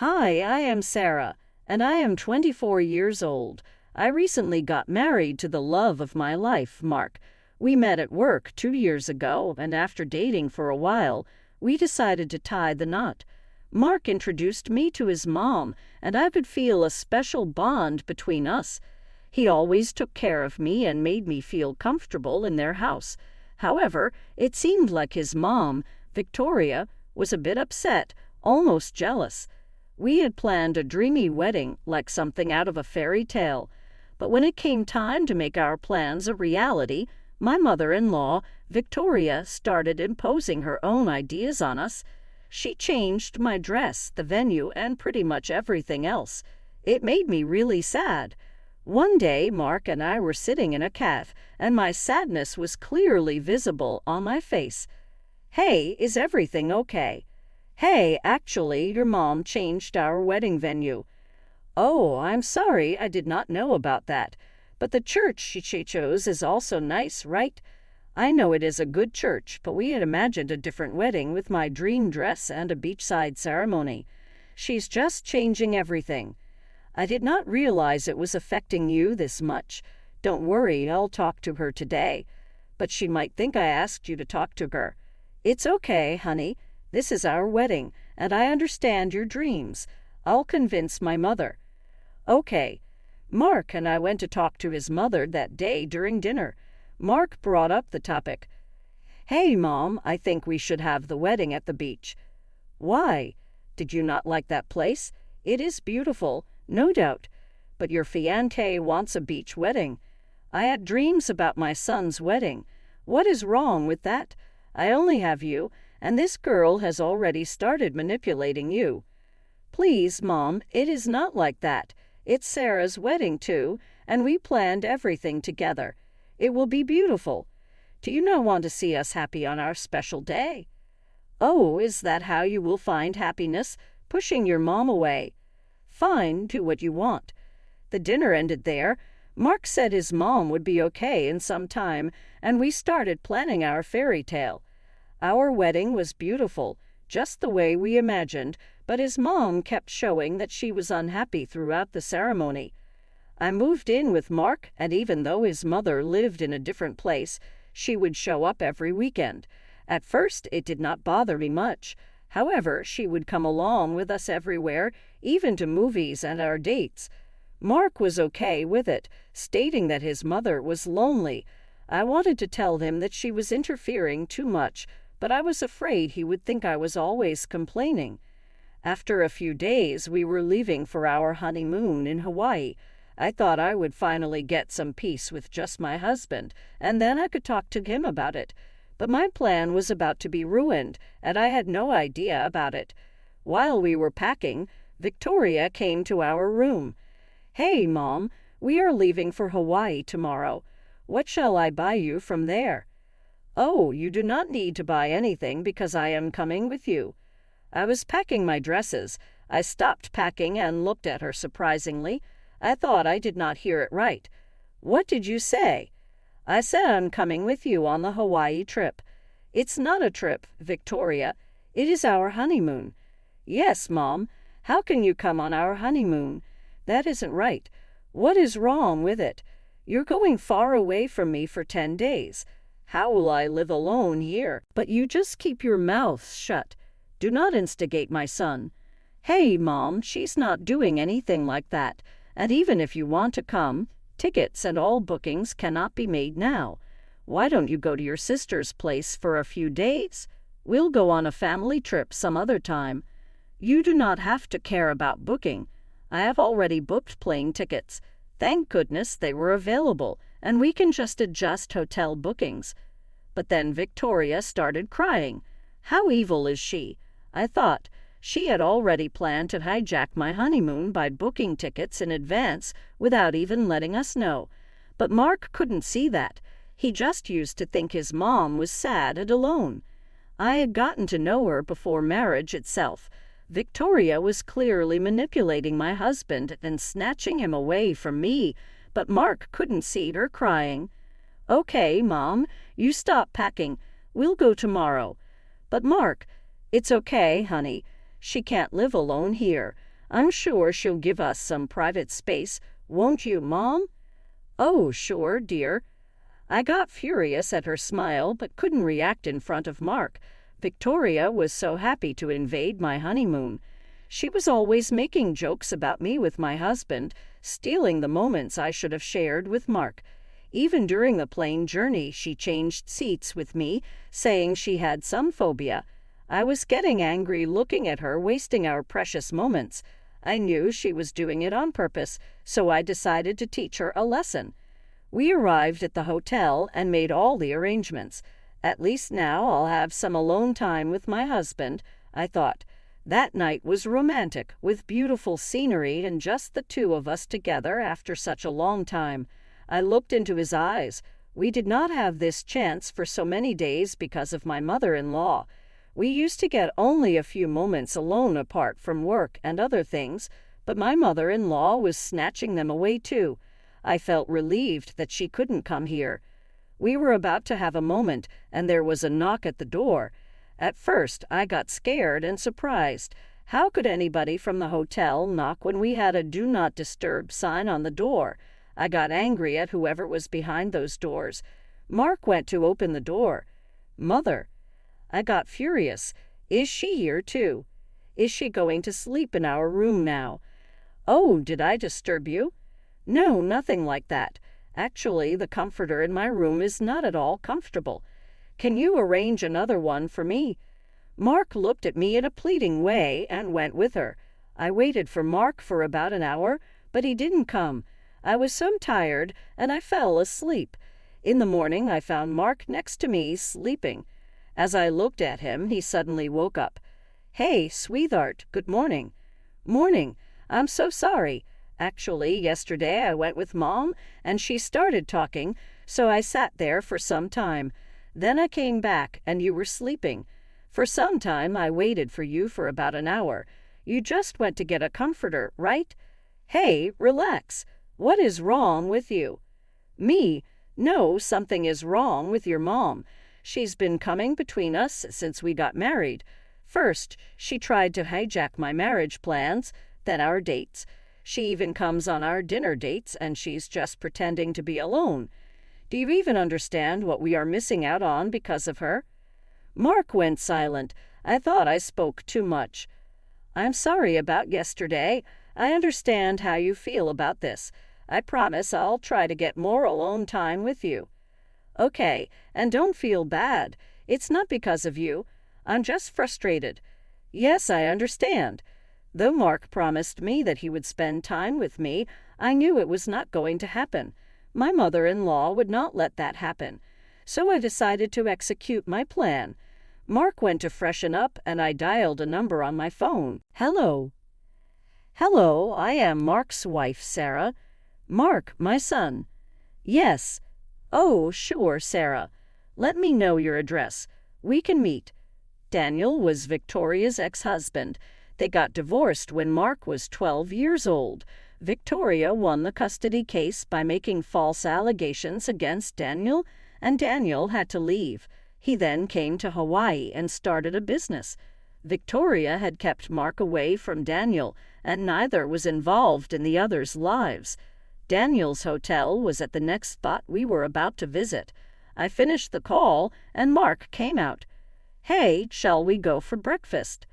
Hi, I am Sarah, and I am 24 years old. I recently got married to the love of my life, Mark. We met at work 2 years ago, and after dating for a while, we decided to tie the knot. Mark introduced me to his mom, and I could feel a special bond between us. He always took care of me and made me feel comfortable in their house. However, it seemed like his mom, Victoria, was a bit upset, almost jealous. We had planned a dreamy wedding, like something out of a fairy tale. But when it came time to make our plans a reality, my mother-in-law, Victoria, started imposing her own ideas on us. She changed my dress, the venue, and pretty much everything else. It made me really sad. One day, Mark and I were sitting in a cafe, and my sadness was clearly visible on my face. "Hey, is everything okay?" "Hey, actually, your mom changed our wedding venue." "Oh, I'm sorry, I did not know about that. But the church she chose is also nice, right?" "I know it is a good church, but we had imagined a different wedding with my dream dress and a beachside ceremony. She's just changing everything." "I did not realize it was affecting you this much. Don't worry, I'll talk to her today. But she might think I asked you to talk to her." "It's okay, honey. This is our wedding, and I understand your dreams. I'll convince my mother." "Okay." Mark and I went to talk to his mother that day during dinner. Mark brought up the topic. "Hey, Mom, I think we should have the wedding at the beach." "Why? Did you not like that place? It is beautiful, no doubt. But your fiancé wants a beach wedding. I had dreams about my son's wedding. What is wrong with that? I only have you, and this girl has already started manipulating you." "Please, Mom, it is not like that. It's Sarah's wedding, too, and we planned everything together. It will be beautiful. Do you not want to see us happy on our special day?" "Oh, is that how you will find happiness? Pushing your mom away?" "Fine, do what you want." The dinner ended there. Mark said his mom would be okay in some time, and we started planning our fairy tale. Our wedding was beautiful, just the way we imagined, but his mom kept showing that she was unhappy throughout the ceremony. I moved in with Mark, and even though his mother lived in a different place, she would show up every weekend. At first, it did not bother me much. However, she would come along with us everywhere, even to movies and our dates. Mark was okay with it, stating that his mother was lonely. I wanted to tell him that she was interfering too much, but I was afraid he would think I was always complaining. After a few days, we were leaving for our honeymoon in Hawaii. I thought I would finally get some peace with just my husband, and then I could talk to him about it. But my plan was about to be ruined, and I had no idea about it. While we were packing, Victoria came to our room. "Hey, Mom, we are leaving for Hawaii tomorrow. What shall I buy you from there?" "Oh, you do not need to buy anything because I am coming with you." I was packing my dresses. I stopped packing and looked at her surprisingly. I thought I did not hear it right. "What did you say?" "I said I'm coming with you on the Hawaii trip." "It's not a trip, Victoria. It is our honeymoon." "Yes, Mom. How can you come on our honeymoon? That isn't right. What is wrong with it? You're going far away from me for 10 days. How will I live alone here?" "But you just keep your mouth shut. Do not instigate my son." "Hey, Mom, she's not doing anything like that. And even if you want to come, tickets and all bookings cannot be made now. Why don't you go to your sister's place for a few days? We'll go on a family trip some other time. You do not have to care about booking. I have already booked plane tickets. Thank goodness they were available, and we can just adjust hotel bookings." But then Victoria started crying. How evil is she? I thought. She had already planned to hijack my honeymoon by booking tickets in advance without even letting us know. But Mark couldn't see that. He just used to think his mom was sad and alone. I had gotten to know her before marriage itself. Victoria was clearly manipulating my husband and snatching him away from me, but Mark couldn't see her crying. "Okay, Mom, you stop packing. We'll go tomorrow." "But Mark—" "It's okay, honey. She can't live alone here. I'm sure she'll give us some private space, won't you, Mom?" "Oh, sure, dear." I got furious at her smile but couldn't react in front of Mark. Victoria was so happy to invade my honeymoon. She was always making jokes about me with my husband, stealing the moments I should have shared with Mark. Even during the plane journey, she changed seats with me, saying she had some phobia. I was getting angry looking at her wasting our precious moments. I knew she was doing it on purpose, so I decided to teach her a lesson. We arrived at the hotel and made all the arrangements. At least now I'll have some alone time with my husband, I thought. That night was romantic, with beautiful scenery and just the two of us together after such a long time. I looked into his eyes. We did not have this chance for so many days because of my mother-in-law. We used to get only a few moments alone apart from work and other things, but my mother-in-law was snatching them away too. I felt relieved that she couldn't come here. We were about to have a moment, and there was a knock at the door. At first, I got scared and surprised. How could anybody from the hotel knock when we had a "Do Not Disturb" sign on the door? I got angry at whoever was behind those doors. Mark went to open the door. "Mother." I got furious. Is she here too? Is she going to sleep in our room now? "Oh, did I disturb you?" "No, nothing like that. Actually, the comforter in my room is not at all comfortable. Can you arrange another one for me?" Mark looked at me in a pleading way and went with her. I waited for Mark for about an hour, but he didn't come. I was so tired, and I fell asleep. In the morning, I found Mark next to me, sleeping. As I looked at him, he suddenly woke up. "Hey, sweetheart, good morning." "Morning. I'm so sorry. Actually, yesterday I went with Mom, and she started talking, so I sat there for some time. Then I came back, and you were sleeping. For some time I waited for you for about an hour. You just went to get a comforter, right? Hey, relax. What is wrong with you?" "Me? No, something is wrong with your mom. She's been coming between us since we got married. First, she tried to hijack my marriage plans, then our dates. She even comes on our dinner dates, and she's just pretending to be alone. Do you even understand what we are missing out on because of her?" Mark went silent. I thought I spoke too much. "I'm sorry about yesterday. I understand how you feel about this. I promise I'll try to get more alone time with you." "Okay, and don't feel bad. It's not because of you. I'm just frustrated." "Yes, I understand." Though Mark promised me that he would spend time with me, I knew it was not going to happen. My mother-in-law would not let that happen. So I decided to execute my plan. Mark went to freshen up, and I dialed a number on my phone. "Hello." "Hello, I am Mark's wife, Sarah." "Mark, my son." "Yes." "Oh, sure, Sarah. Let me know your address. We can meet." Daniel was Victoria's ex-husband. They got divorced when Mark was 12 years old. Victoria won the custody case by making false allegations against Daniel, and Daniel had to leave. He then came to Hawaii and started a business. Victoria had kept Mark away from Daniel, and neither was involved in the other's lives. Daniel's hotel was at the next spot we were about to visit. I finished the call, and Mark came out. "Hey, shall we go for breakfast?"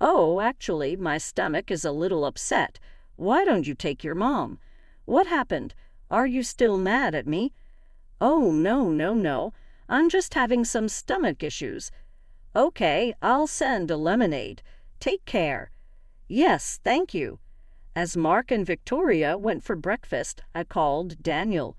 "Oh, actually, my stomach is a little upset. Why don't you take your mom?" "What happened? Are you still mad at me?" "Oh, no. I'm just having some stomach issues." "Okay, I'll send a lemonade. Take care." "Yes, thank you." As Mark and Victoria went for breakfast, I called Daniel.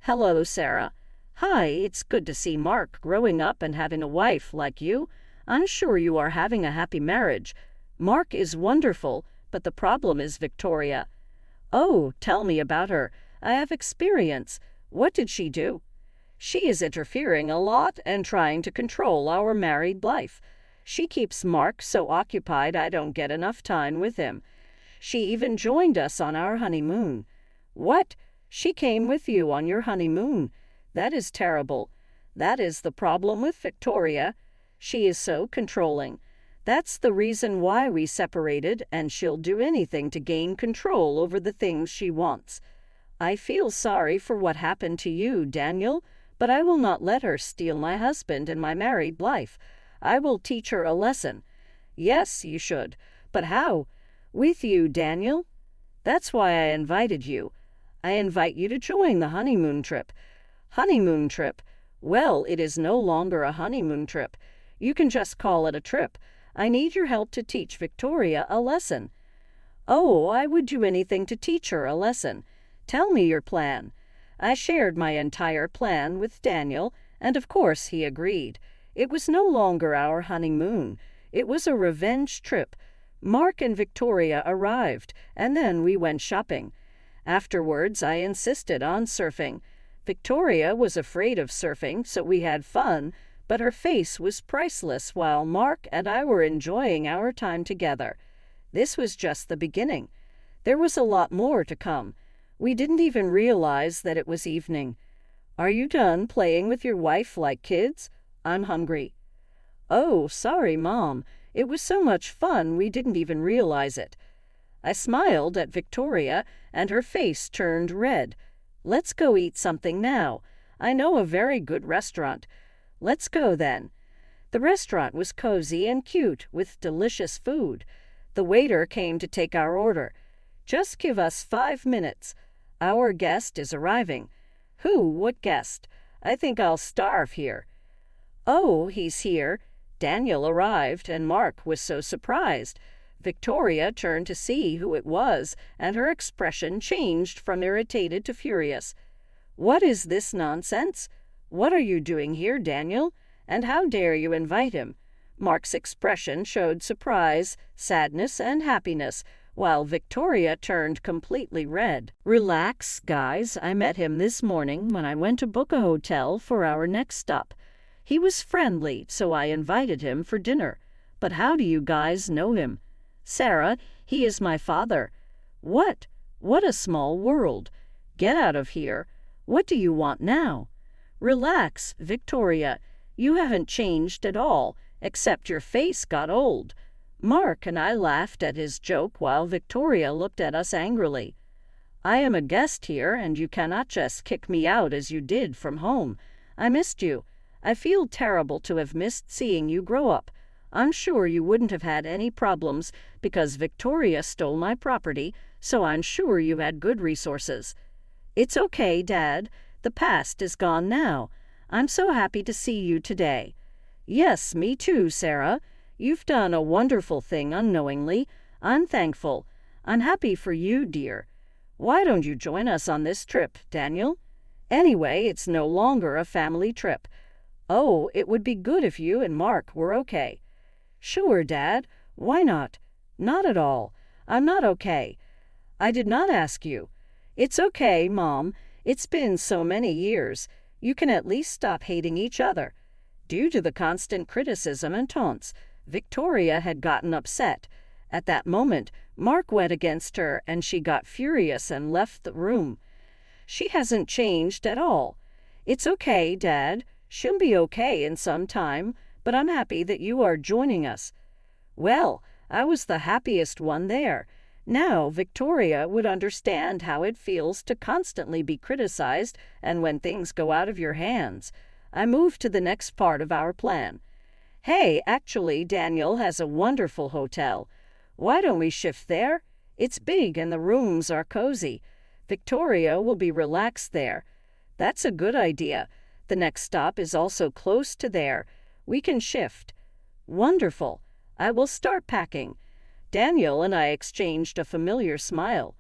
"Hello, Sarah." "Hi, it's good to see Mark growing up and having a wife like you. I'm sure you are having a happy marriage. Mark is wonderful, but the problem is Victoria." "Oh, tell me about her. I have experience. What did she do?" "She is interfering a lot and trying to control our married life. She keeps Mark so occupied I don't get enough time with him. She even joined us on our honeymoon." "What? She came with you on your honeymoon? That is terrible. That is the problem with Victoria. She is so controlling. That's the reason why we separated, and she'll do anything to gain control over the things she wants. I feel sorry for what happened to you, Daniel, but I will not let her steal my husband and my married life. I will teach her a lesson. Yes, you should. But how? With you, Daniel. That's why I invited you. I invite you to join the honeymoon trip. Honeymoon trip? Well, it is no longer a honeymoon trip. You can just call it a trip. I need your help to teach Victoria a lesson. Oh, I would do anything to teach her a lesson. Tell me your plan. I shared my entire plan with Daniel, and of course he agreed. It was no longer our honeymoon. It was a revenge trip. Mark and Victoria arrived, and then we went shopping. Afterwards, I insisted on surfing. Victoria was afraid of surfing, so we had fun, but her face was priceless while Mark and I were enjoying our time together. This was just the beginning. There was a lot more to come. We didn't even realize that it was evening. Are you done playing with your wife like kids? I'm hungry. Oh, sorry, Mom. It was so much fun we didn't even realize it. I smiled at Victoria, and her face turned red. Let's go eat something now. I know a very good restaurant. Let's go then. The restaurant was cozy and cute, with delicious food. The waiter came to take our order. Just give us 5 minutes. Our guest is arriving. Who? What guest? I think I'll starve here. Oh, he's here. Daniel arrived, and Mark was so surprised. Victoria turned to see who it was, and her expression changed from irritated to furious. What is this nonsense? What are you doing here, Daniel? And how dare you invite him? Mark's expression showed surprise, sadness, and happiness, while Victoria turned completely red. Relax, guys. I met him this morning when I went to book a hotel for our next stop. He was friendly, so I invited him for dinner. But how do you guys know him? Sarah, he is my father. What? What a small world. Get out of here. What do you want now? Relax, Victoria. You haven't changed at all, except your face got old. Mark and I laughed at his joke while Victoria looked at us angrily. I am a guest here, and you cannot just kick me out as you did from home. I missed you. I feel terrible to have missed seeing you grow up. I'm sure you wouldn't have had any problems because Victoria stole my property, so I'm sure you had good resources. It's okay, Dad. The past is gone now. I'm so happy to see you today. Yes, me too, Sarah. You've done a wonderful thing unknowingly. I'm thankful. I'm happy for you, dear. Why don't you join us on this trip, Daniel? Anyway, it's no longer a family trip. Oh, it would be good if you and Mark were okay. Sure, Dad. Why not? Not at all. I'm not okay. I did not ask you. It's okay, Mom. It's been so many years. You can at least stop hating each other. Due to the constant criticism and taunts, Victoria had gotten upset. At that moment, Mark went against her, and she got furious and left the room. She hasn't changed at all. It's okay, Dad. She'll be okay in some time, but I'm happy that you are joining us. Well, I was the happiest one there. Now Victoria would understand how it feels to constantly be criticized and when things go out of your hands. I moved to the next part of our plan. Hey, actually, Daniel has a wonderful hotel. Why don't we shift there? It's big and the rooms are cozy. Victoria will be relaxed there. That's a good idea. The next stop is also close to there. We can shift. Wonderful. I will start packing. Daniel and I exchanged a familiar smile.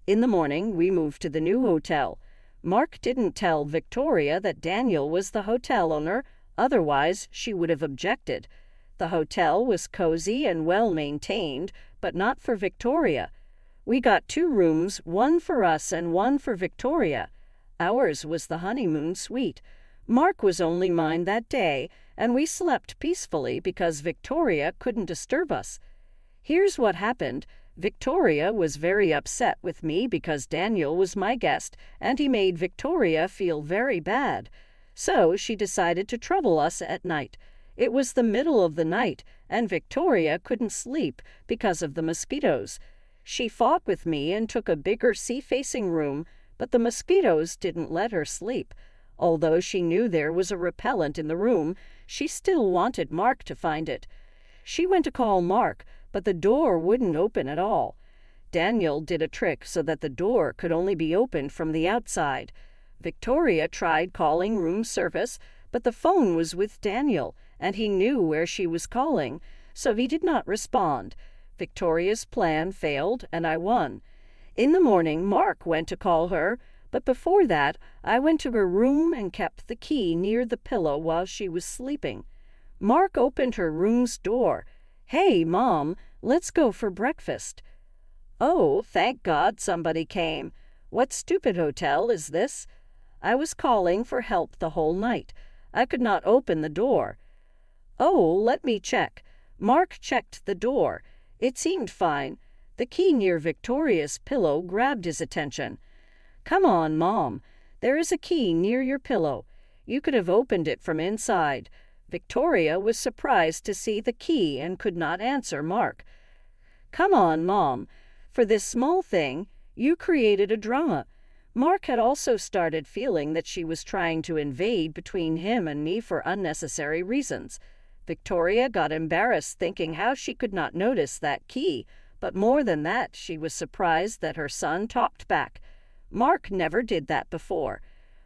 In the morning, we moved to the new hotel. Mark didn't tell Victoria that Daniel was the hotel owner, otherwise she would have objected. The hotel was cozy and well-maintained, but not for Victoria. We got 2 rooms, one for us and one for Victoria. Ours was the honeymoon suite. Mark was only mine that day, and we slept peacefully because Victoria couldn't disturb us. Here's what happened. Victoria was very upset with me because Daniel was my guest, and he made Victoria feel very bad. So she decided to trouble us at night. It was the middle of the night, and Victoria couldn't sleep because of the mosquitoes. She fought with me and took a bigger sea-facing room, but the mosquitoes didn't let her sleep. Although she knew there was a repellent in the room, she still wanted Mark to find it. She went to call Mark, but the door wouldn't open at all. Daniel did a trick so that the door could only be opened from the outside. Victoria tried calling room service, but the phone was with Daniel, and he knew where she was calling, so he did not respond. Victoria's plan failed, and I won. In the morning, Mark went to call her, but before that, I went to her room and kept the key near the pillow while she was sleeping. Mark opened her room's door. "Hey, Mom, let's go for breakfast." "Oh, thank God somebody came. What stupid hotel is this?" "I was calling for help the whole night. I could not open the door." "Oh, let me check." Mark checked the door. It seemed fine. The key near Victoria's pillow grabbed his attention. "Come on, Mom. There is a key near your pillow. You could have opened it from inside." Victoria was surprised to see the key and could not answer Mark. "Come on, Mom. For this small thing, you created a drama." Mark had also started feeling that she was trying to invade between him and me for unnecessary reasons. Victoria got embarrassed thinking how she could not notice that key, but more than that, she was surprised that her son talked back. Mark never did that before.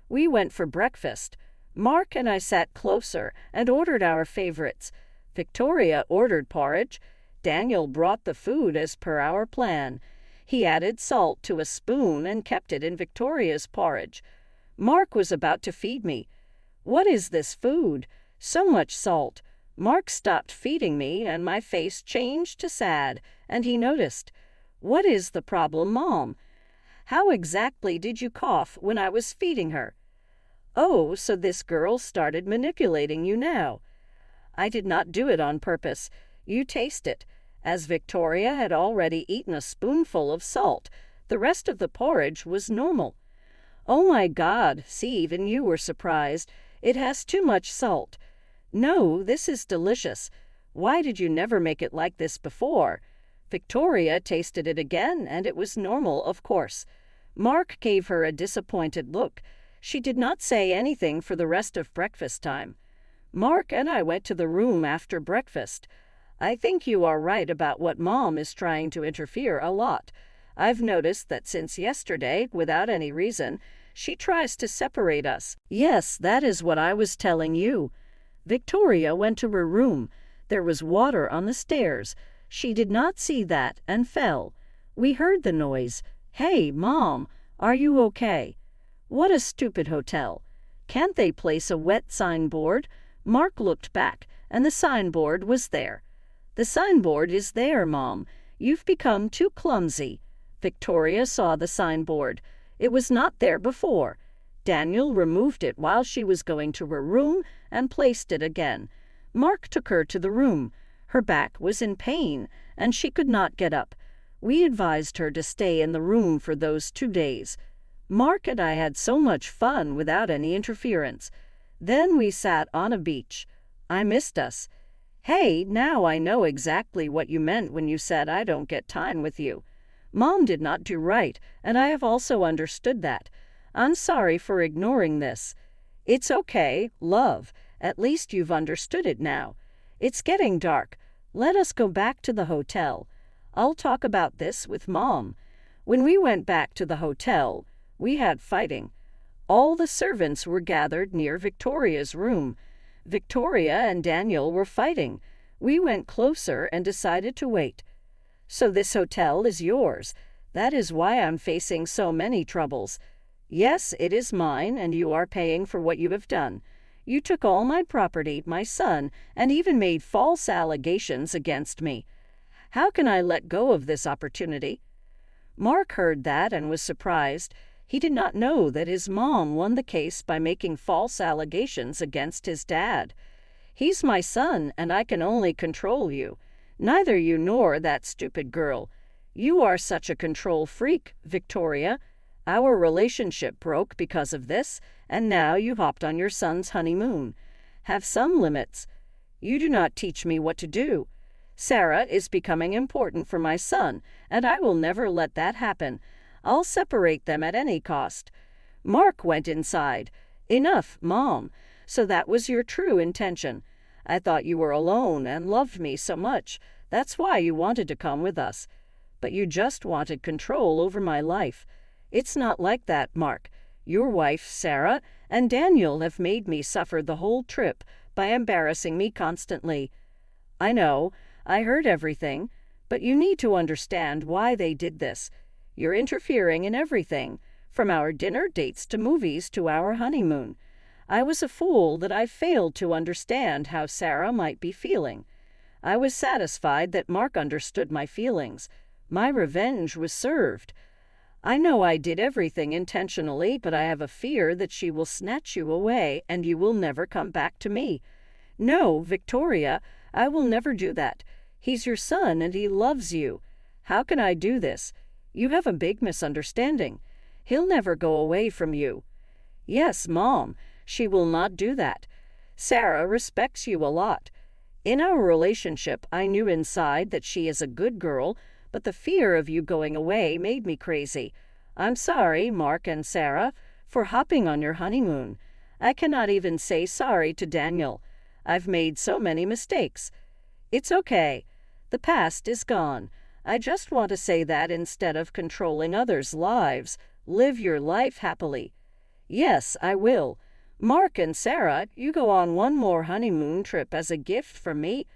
We went for breakfast. Mark and I sat closer and ordered our favorites. Victoria ordered porridge. Daniel brought the food as per our plan. He added salt to a spoon and kept it in Victoria's porridge. Mark was about to feed me. "What is this food? So much salt." Mark stopped feeding me and my face changed to sad, and he noticed. "What is the problem, Mom? How exactly did you cough when I was feeding her?" "Oh, so this girl started manipulating you now." "I did not do it on purpose. You taste it." As Victoria had already eaten a spoonful of salt, the rest of the porridge was normal. "Oh my God, see, even you were surprised. It has too much salt." "No, this is delicious. Why did you never make it like this before?" Victoria tasted it again, and it was normal, of course. Mark gave her a disappointed look. She did not say anything for the rest of breakfast time. Mark and I went to the room after breakfast. "I think you are right about what Mom is trying to interfere a lot. I've noticed that since yesterday, without any reason, she tries to separate us." "Yes, that is what I was telling you." Victoria went to her room. There was water on the stairs. She did not see that and fell. We heard the noise. "Hey, Mom, are you okay?" "What a stupid hotel. Can't they place a wet signboard?" Mark looked back, and the signboard was there. "The signboard is there, Mom. You've become too clumsy." Victoria saw the signboard. It was not there before. Daniel removed it while she was going to her room and placed it again. Mark took her to the room. Her back was in pain, and she could not get up. We advised her to stay in the room for those 2 days. Mark and I had so much fun without any interference. Then we sat on a beach. I missed us. "Hey, now I know exactly what you meant when you said I don't get time with you. Mom did not do right, and I have also understood that. I'm sorry for ignoring this." "It's okay, love. At least you've understood it now. It's getting dark. Let us go back to the hotel. I'll talk about this with Mom." When we went back to the hotel, we had fighting. All the servants were gathered near Victoria's room. Victoria and Daniel were fighting. We went closer and decided to wait. "So this hotel is yours. That is why I'm facing so many troubles." "Yes, it is mine, and you are paying for what you have done. You took all my property, my son, and even made false allegations against me. How can I let go of this opportunity?" Mark heard that and was surprised. He did not know that his mom won the case by making false allegations against his dad. "He's my son, and I can only control you. Neither you nor that stupid girl. You are such a control freak, Victoria. Our relationship broke because of this, and now you hopped on your son's honeymoon. Have some limits." You do not teach me what to do. Sarah is becoming important for my son, and I will never let that happen. I'll separate them at any cost." Mark went inside. "Enough, Mom. So that was your true intention. I thought you were alone and loved me so much. That's why you wanted to come with us. But you just wanted control over my life. It's not like that, Mark. Your wife, Sarah, and Daniel have made me suffer the whole trip by embarrassing me constantly. I know, I heard everything, but you need to understand why they did this. You're interfering in everything, from our dinner dates to movies to our honeymoon. I was a fool that I failed to understand how Sarah might be feeling. I was satisfied that Mark understood my feelings. My revenge was served. I know I did everything intentionally, but I have a fear that she will snatch you away and you will never come back to me. No, Victoria, I will never do that. He's your son and he loves you. How can I do this? You have a big misunderstanding. He'll never go away from you." "Yes, Mom, she will not do that. Sarah respects you a lot. In our relationship, I knew inside that she is a good girl, but the fear of you going away made me crazy. I'm sorry, Mark and Sarah, for hopping on your honeymoon. I cannot even say sorry to Daniel. I've made so many mistakes. It's okay. The past is gone. I just want to say that instead of controlling others' lives, live your life happily." "Yes, I will. Mark and Sarah, you go on one more honeymoon trip as a gift from me.